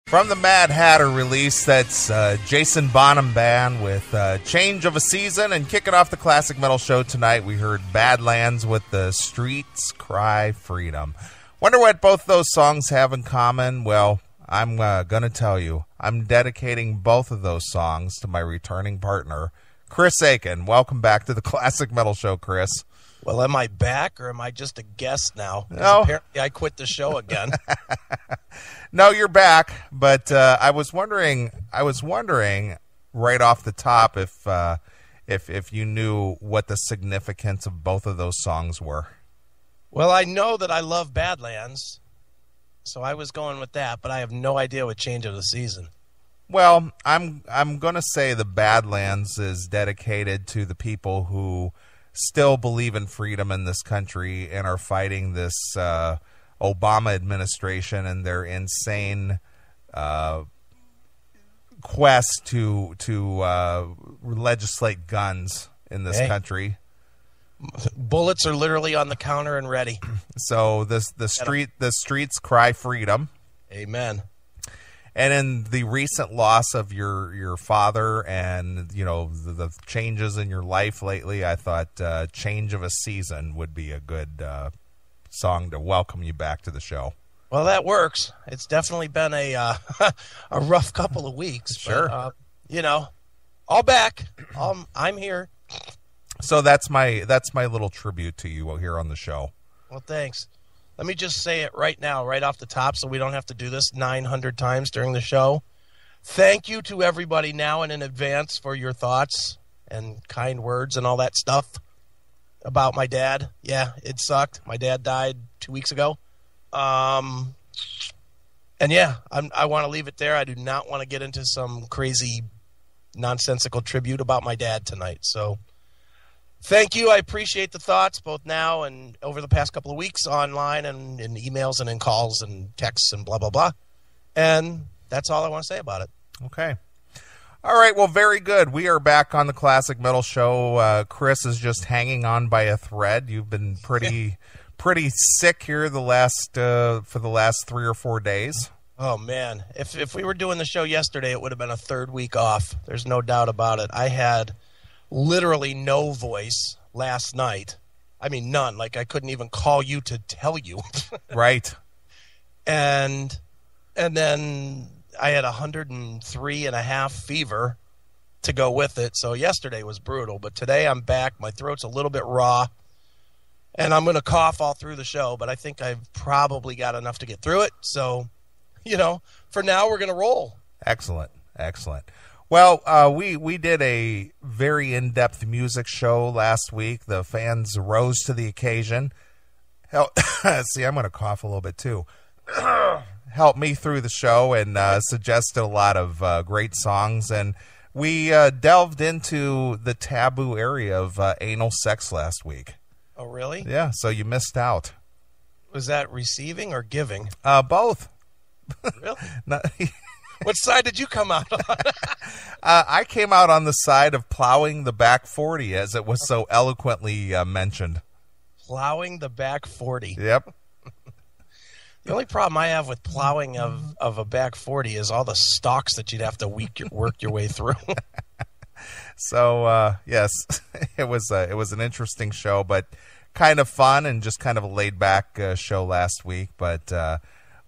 From the Mad Hatter release, that's Jason Bonham Band with Change of a Season. And kicking off the Classic Metal Show tonight, we heard Badlands with The Streets Cry Freedom. Wonder what both those songs have in common? Well, I'm going to tell you. I'm dedicating both of those songs to my returning partner, Chris Aiken. Welcome back to the Classic Metal Show, Chris. Well, am I back or am I just a guest now? No. Apparently I quit the show again. No, you're back, but I was wondering right off the top if you knew what the significance of both of those songs were. Well, I know that I love Badlands, so I was going with that, but I have no idea what Change of the Season. Well, I'm going to say the Badlands is dedicated to the people who still believe in freedom in this country and are fighting this Obama administration and their insane quest to legislate guns in this country. Bullets are literally on the counter and ready. So the streets cry freedom. Amen. And in the recent loss of your father and, you know, the changes in your life lately, I thought Change of a Season would be a good song to welcome you back to the show. Well, that works. It's definitely been a a rough couple of weeks. Sure. But, you know, all back. I'm here. So that's my little tribute to you here on the show. Well, thanks. Let me just say it right now, right off the top, so we don't have to do this 900 times during the show. Thank you to everybody now and in advance for your thoughts and kind words and all that stuff about my dad. Yeah, it sucked. My dad died 2 weeks ago. And yeah, I want to leave it there. I do not want to get into some crazy nonsensical tribute about my dad tonight. So thank you. I appreciate the thoughts both now and over the past couple of weeks online and in emails and in calls and texts and blah, blah, blah. And that's all I want to say about it. Okay. All right. Well, very good. We are back on the Classic Metal Show. Chris is just hanging on by a thread. You've been pretty sick here for the last 3 or 4 days. Oh, man. If we were doing the show yesterday, it would have been a third week off. There's no doubt about it. I had literally no voice last night. I mean, none. Like, I couldn't even call you to tell you. Right. And then I had 103.5 fever to go with it. So yesterday was brutal. But today I'm back. My throat's a little bit raw. And I'm going to cough all through the show. But I think I've probably got enough to get through it. So, you know, for now we're going to roll. Excellent. Excellent. Well, we did a very in-depth music show last week. The fans rose to the occasion. See, I'm going to cough a little bit too. Helped me through the show and suggested a lot of great songs. And we delved into the taboo area of anal sex last week. Oh, really? Yeah, so you missed out. Was that receiving or giving? Both. Really? What side did you come out on? I came out on the side of plowing the back 40, as it was so eloquently mentioned. Plowing the back 40. Yep. The only problem I have with plowing of a back 40 is all the stalks that you'd have to work your way through. So, yes, it was an interesting show, but kind of fun and just kind of a laid-back show last week. But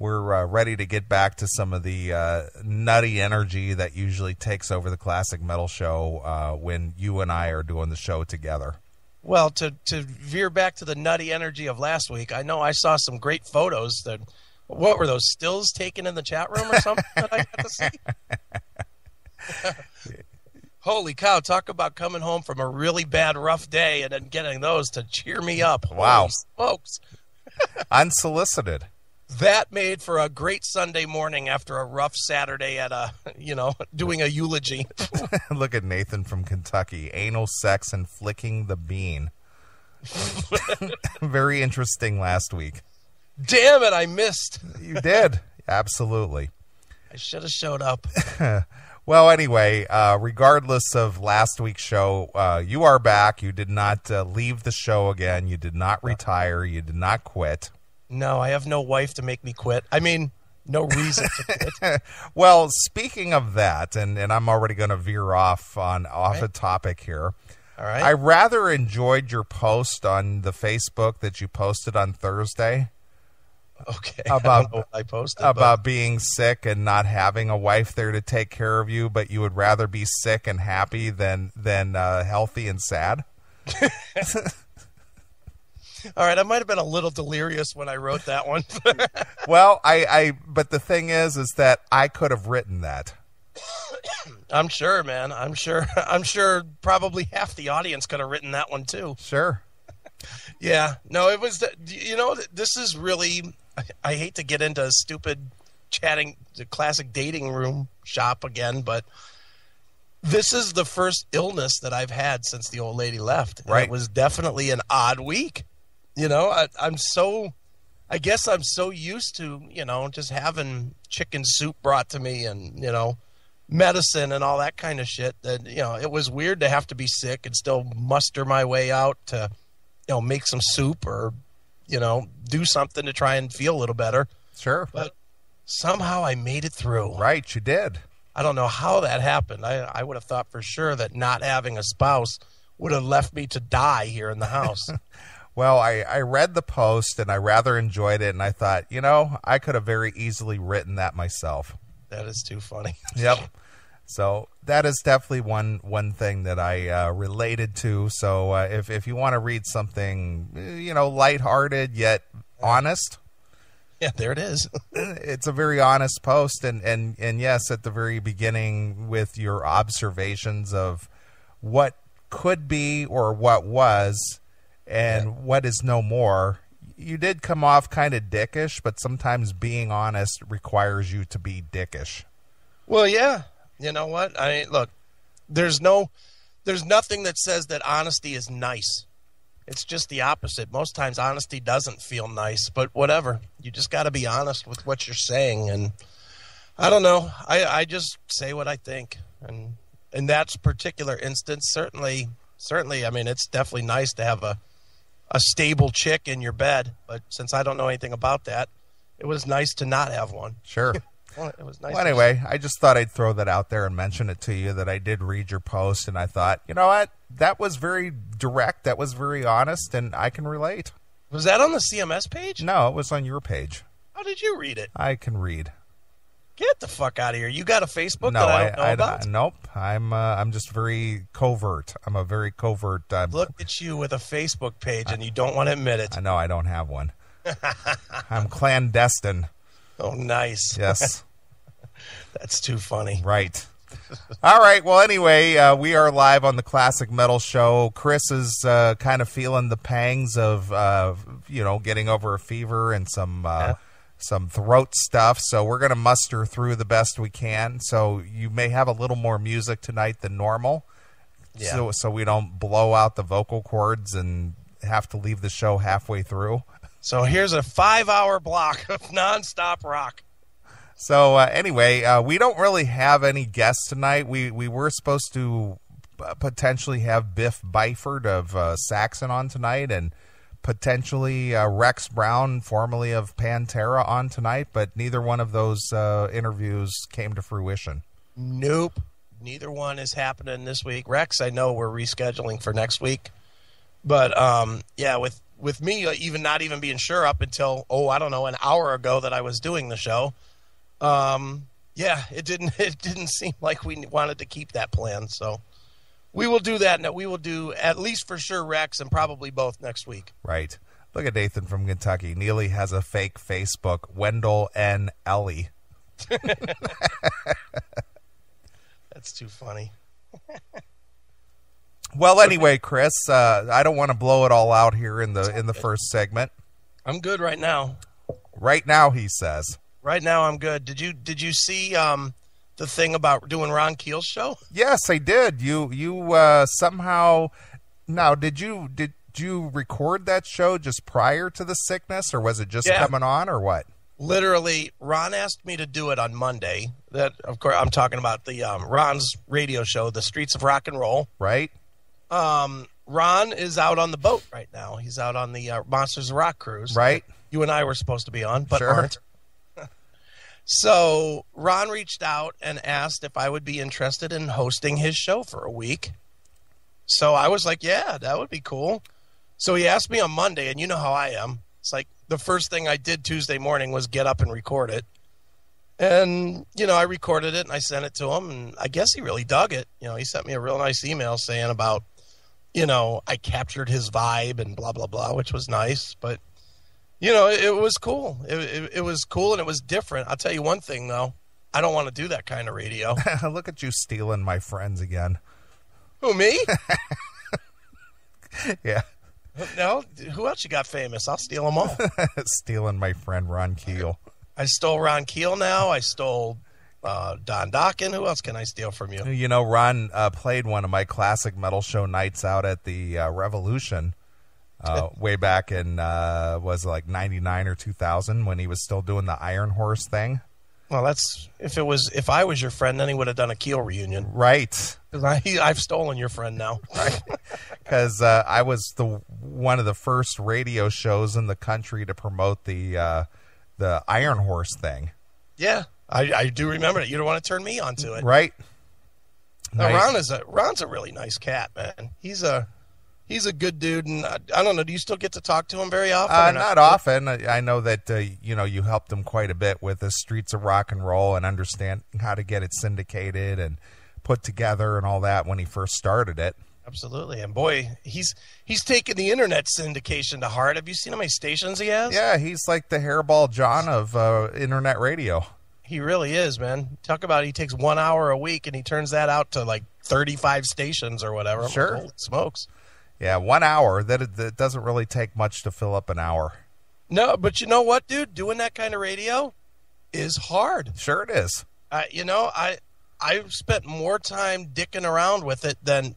we're ready to get back to some of the nutty energy that usually takes over the Classic Metal Show when you and I are doing the show together. Well, to veer back to the nutty energy of last week, I know I saw some great photos. What were those, stills taken in the chat room or something that I got to see? Holy cow, talk about coming home from a really bad, rough day and then getting those to cheer me up. Wow. Holy smokes. Unsolicited. That made for a great Sunday morning after a rough Saturday at doing a eulogy. Look at Nathan from Kentucky. Anal sex and flicking the bean. Very interesting last week. Damn it, I missed. You did. Absolutely. I should have showed up. Well, anyway, regardless of last week's show, you are back. You did not leave the show again. You did not retire. You did not quit. No, I have no wife to make me quit. I mean, no reason to quit. Well, speaking of that, and I'm already going to veer off a topic here. All right. I rather enjoyed your post on the Facebook that you posted on Thursday. Okay. I posted about being sick and not having a wife there to take care of you, but you would rather be sick and happy than healthy and sad. All right, I might have been a little delirious when I wrote that one. Well, but the thing is that I could have written that. I'm sure, man. I'm sure probably half the audience could have written that one too. Sure. Yeah. No, it was, this is really, I hate to get into stupid chatting, the classic dating room shop again, but this is the first illness that I've had since the old lady left. And right. It was definitely an odd week. I guess I'm so used to, just having chicken soup brought to me and, medicine and all that kind of shit that, it was weird to have to be sick and still muster my way out to, make some soup or, do something to try and feel a little better. Sure. But somehow I made it through. Right. You did. I don't know how that happened. I would have thought for sure that not having a spouse would have left me to die here in the house. Well, I read the post and I rather enjoyed it, and I thought, I could have very easily written that myself. That is too funny. Yep. So that is definitely one thing that I related to. So if you want to read something, lighthearted yet honest. Yeah, there it is. It's a very honest post. And yes, at the very beginning with your observations of what could be or what was and what is no more, you did come off kind of dickish, but sometimes being honest requires you to be dickish. Well, yeah. You know what? I mean, look, there's nothing that says that honesty is nice. It's just the opposite. Most times honesty doesn't feel nice, but whatever. You just got to be honest with what you're saying. And I don't know. I just say what I think. And in that particular instance, certainly, I mean, it's definitely nice to have a stable chick in your bed. But since I don't know anything about that, it was nice to not have one. Sure. Well, it was nice. Well, anyway, I just thought I'd throw that out there and mention it to you that I did read your post, and I thought, you know what? That was very direct. That was very honest, and I can relate. Was that on the CMS page? No, it was on your page. How did you read it? I can read. Get the fuck out of here! You got a Facebook no, that I don't know about? Nope. I'm just very covert. I'm a very covert. Look at you with a Facebook page, and you don't want to admit it. I know I don't have one. I'm clandestine. Oh, nice. Yes. That's too funny. Right. All right. Well, anyway, we are live on the Classic Metal Show. Chris is kind of feeling the pangs of, getting over a fever and some throat stuff. So we're going to muster through the best we can. So you may have a little more music tonight than normal. Yeah. So we don't blow out the vocal cords and have to leave the show halfway through. So here's a 5-hour block of nonstop rock. So anyway, we don't really have any guests tonight. We were supposed to potentially have Biff Byford of Saxon on tonight, and potentially Rex Brown, formerly of Pantera, on tonight, but neither one of those interviews came to fruition. Nope. Neither one is happening this week. Rex, I know we're rescheduling for next week. But, with me even not even being sure up until, an hour ago that I was doing the show, it didn't seem like we wanted to keep that plan. So we will do that. And we will do at least for sure Rex and probably both next week. Right. Look at Nathan from Kentucky. Neeley has a fake Facebook. Wendell N. Ellie. That's too funny. Well, anyway, Chris, I don't want to blow it all out here in the first segment. I'm good right now. Right now, he says. Right now, I'm good. Did you see the thing about doing Ron Keel's show? Yes, I did. You somehow. Now, did you record that show just prior to the sickness, or was it just coming on, or what? Literally, Ron asked me to do it on Monday. That, of course, I'm talking about the Ron's radio show, The Streets of Rock and Roll. Right. Ron is out on the boat right now. He's out on the Monsters of Rock cruise. Right. You and I were supposed to be on, but sure. aren't. So Ron reached out and asked if I would be interested in hosting his show for a week. So I was like, yeah, that would be cool. So he asked me on Monday, and you know how I am. It's like the first thing I did Tuesday morning was get up and record it. And, I recorded it and I sent it to him, and I guess he really dug it. He sent me a real nice email saying about, I captured his vibe and blah, blah, blah, which was nice. But, it was cool. It was cool and it was different. I'll tell you one thing, though. I don't want to do that kind of radio. Look at you stealing my friends again. Who, me? Yeah. No, who else you got famous? I'll steal them all. Stealing my friend Ron Keel. I stole Ron Keel now. I stole Don Dokken. Who else can I steal from you? Ron played one of my classic metal show nights out at the Revolution way back in, was it like 99 or 2000 when he was still doing the Iron Horse thing. Well, if I was your friend, then he would have done a Keel reunion. Right. Because I've stolen your friend now. Right. Because I was one of the first radio shows in the country to promote the Iron Horse thing. Yeah, I do remember it. You don't want to turn me onto it. Right. Now, Nice. Ron's a really nice cat, man. He's a good dude, and I don't know. Do you still get to talk to him very often? Not often. I know that you helped him quite a bit with the Streets of Rock and Roll and understand how to get it syndicated and put together and all that when he first started it. Absolutely, and boy, he's taken the internet syndication to heart. Have you seen how many stations he has? Yeah, he's like the Hairball John of internet radio. He really is, man. Talk about he takes 1 hour a week and he turns that out to like 35 stations or whatever. I'm Sure. like, holy smokes. Yeah, 1 hour. That doesn't really take much to fill up an hour. No, but you know what, dude? Doing that kind of radio is hard. Sure it is. I've spent more time dicking around with it than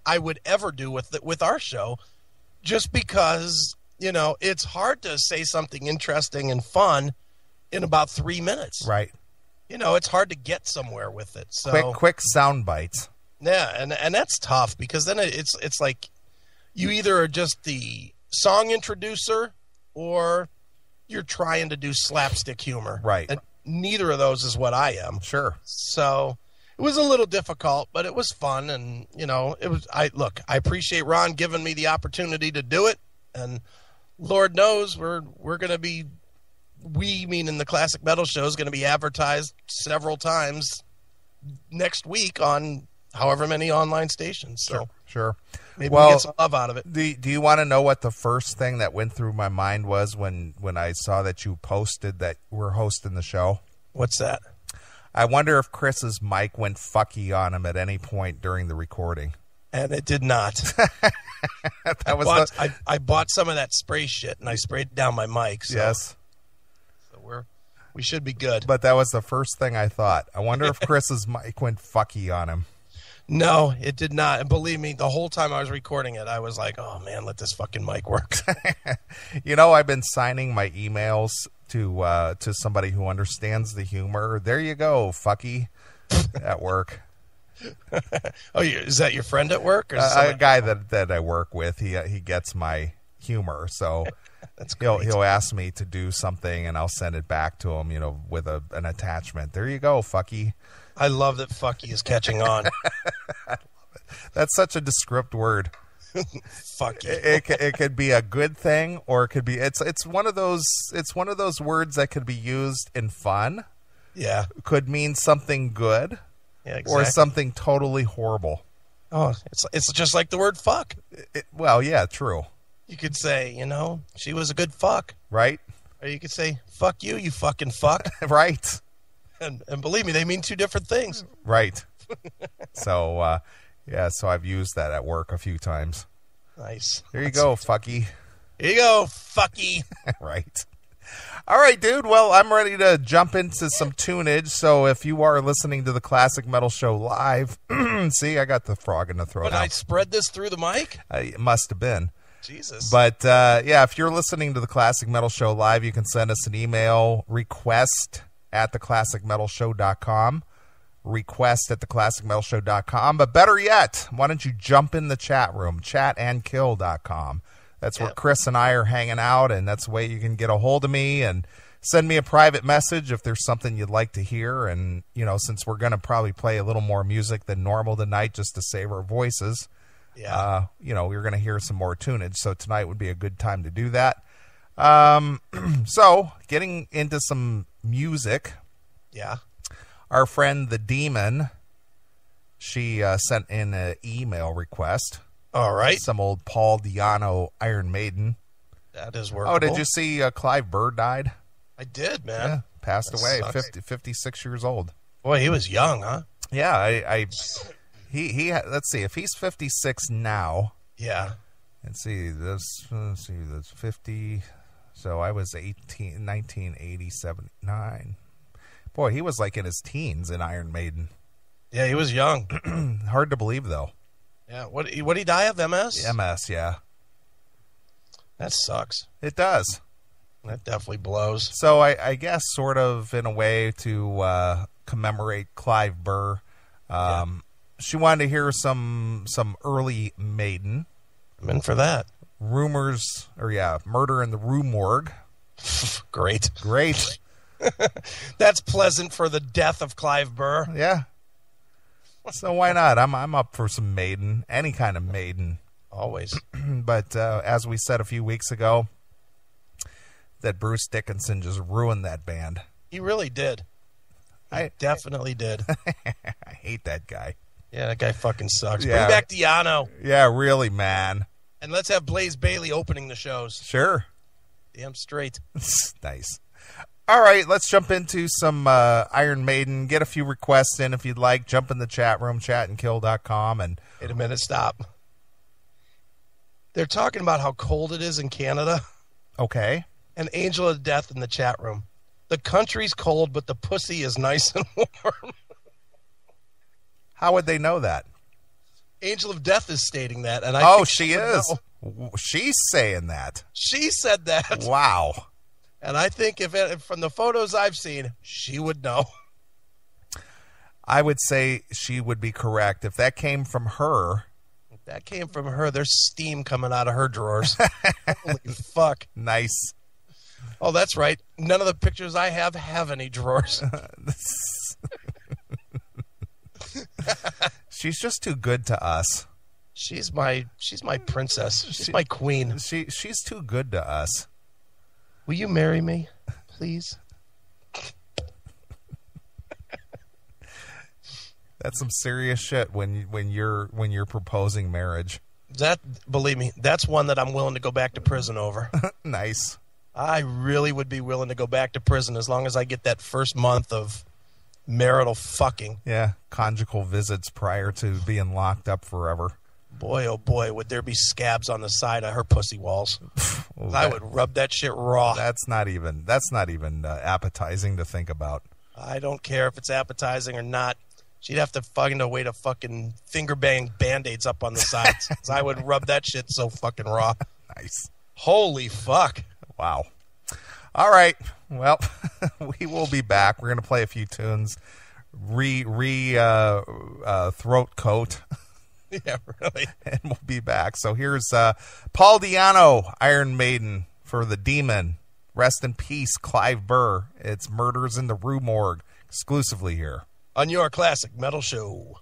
I would ever do with our show, just because it's hard to say something interesting and fun in about 3 minutes. Right. It's hard to get somewhere with it. So Quick sound bites. yeah, and that's tough because then it's like you either are just the song introducer or you're trying to do slapstick humor. Right. And neither of those is what I am. Sure. So it was a little difficult, but it was fun. And, I appreciate Ron giving me the opportunity to do it. And Lord knows we're going to be, meaning the Classic Metal Show, is going to be advertised several times next week on however many online stations. So Sure. maybe we get some love out of it. Do you want to know what the first thing that went through my mind was when I saw that you posted that we're hosting the show? What's that? I wonder if Chris's mic went fucky on him at any point during the recording. And it did not. I bought some of that spray shit and I sprayed down my mic. So, Yes. So we should be good. But that was the first thing I thought. I wonder if Chris's mic went fucky on him. No, it did not. And believe me, the whole time I was recording it, I was like, oh, man, let this fucking mic work. I've been signing my emails to somebody who understands the humor. There you go, fucky, at work. Oh, is that your friend at work? Or A guy that I work with, he gets my humor, so That's great. he'll ask me to do something, and I'll send it back to him, with an attachment. There you go, fucky. I love that fucky is catching on. That's such a descript word. Fucky. It could be a good thing, or it could be it's one of those words that could be used in fun. Yeah. Could mean something good, Yeah, exactly. or something totally horrible. Oh, it's just like the word fuck. Well, yeah, true. You could say, she was a good fuck. Right? Or you could say, fuck you, you fucking fuck. Right. And believe me, they mean two different things. Right. So, so I've used that at work a few times. Nice. There you go, fucky. Here you go, fucky. Right. All right, dude. Well, I'm ready to jump into some tunage. So if you are listening to the Classic Metal Show live, see, I got the frog in the throat. When I spread this through the mic? It must have been. Jesus. But, if you're listening to the Classic Metal Show live, you can send us an email, request@theclassicmetalshow.com. Request@theclassicmetalshow.com. But better yet, why don't you jump in the chat room, chatandkill.com. That's where Chris and I are hanging out, and that's the way you can get a hold of me and Send me a private message if there's something you'd like to hear. And, since we're going to probably play a little more music than normal tonight just to save our voices, we're going to hear some more tunage. So tonight would be a good time to do that. So getting into some music. Yeah. Our friend, the Demon, she sent in an email request. All right. Some old Paul Di'Anno Iron Maiden. That is workable. Oh, did you see Clive Burr died? I did, man. Yeah, passed away, sucks. 56 years old. Boy, he was young, huh? Yeah, he let's see, if he's 56 now. Yeah. Let's see, that's 50. So I was 1987, 9. Boy, he was like in his teens in Iron Maiden. Yeah, he was young. Hard to believe, though. Yeah, what he die of, MS? MS, yeah. That sucks. It does. That definitely blows. So I guess sort of in a way to commemorate Clive Burr, she wanted to hear some early Maiden. I'm in for that. Murder in the Rue Morgue. Great. That's pleasant for the death of Clive Burr. Yeah. So why not? I'm up for some Maiden, any kind of Maiden. Always. But as we said a few weeks ago, that Bruce Dickinson just ruined that band. He really did. I definitely did. I hate that guy. Yeah, that guy fucking sucks. Yeah. Bring back Di'Anno. Yeah, really, man. And let's have Blaze Bayley opening the shows. Sure. Damn straight. Nice. All right, let's jump into some Iron Maiden. Get a few requests in if you'd like. Jump in the chat room, chatandkill.com. And wait a minute, stop. They're talking about how cold it is in Canada. Okay. An Angel of Death in the chat room. The country's cold, but the pussy is nice and warm. How would they know that? Angel of Death is stating that. And I think she is. She's saying that. She said that. Wow. And I think if from the photos I've seen, she would know. I would say she would be correct. If that came from her. If that came from her, there's steam coming out of her drawers. Holy fuck. Nice. Oh, that's right. None of the pictures I have any drawers. She's just too good to us. She's my princess. She's my queen. She's too good to us. Will you marry me, please? That's some serious shit when you're proposing marriage. That, believe me, that's one that I'm willing to go back to prison over. Nice. I really would be willing to go back to prison as long as I get that first month of marital fucking. Yeah, conjugal visits prior to being locked up forever. Boy, oh boy, would there be scabs on the side of her pussy walls. I would rub that shit raw. That's not even appetizing to think about. I don't care if it's appetizing or not. She'd have to find a way to fucking finger bang Band-Aids up on the sides. 'Cause I would rub that shit so fucking raw. Nice. Holy fuck. Wow. All right. Well, we will be back. We're going to play a few tunes. Throat coat. Yeah, really. And we'll be back. So here's Paul Di'Anno, Iron Maiden, for the Demon. Rest in peace, Clive Burr. It's Murders in the Rue Morgue, exclusively here on your classic metal show.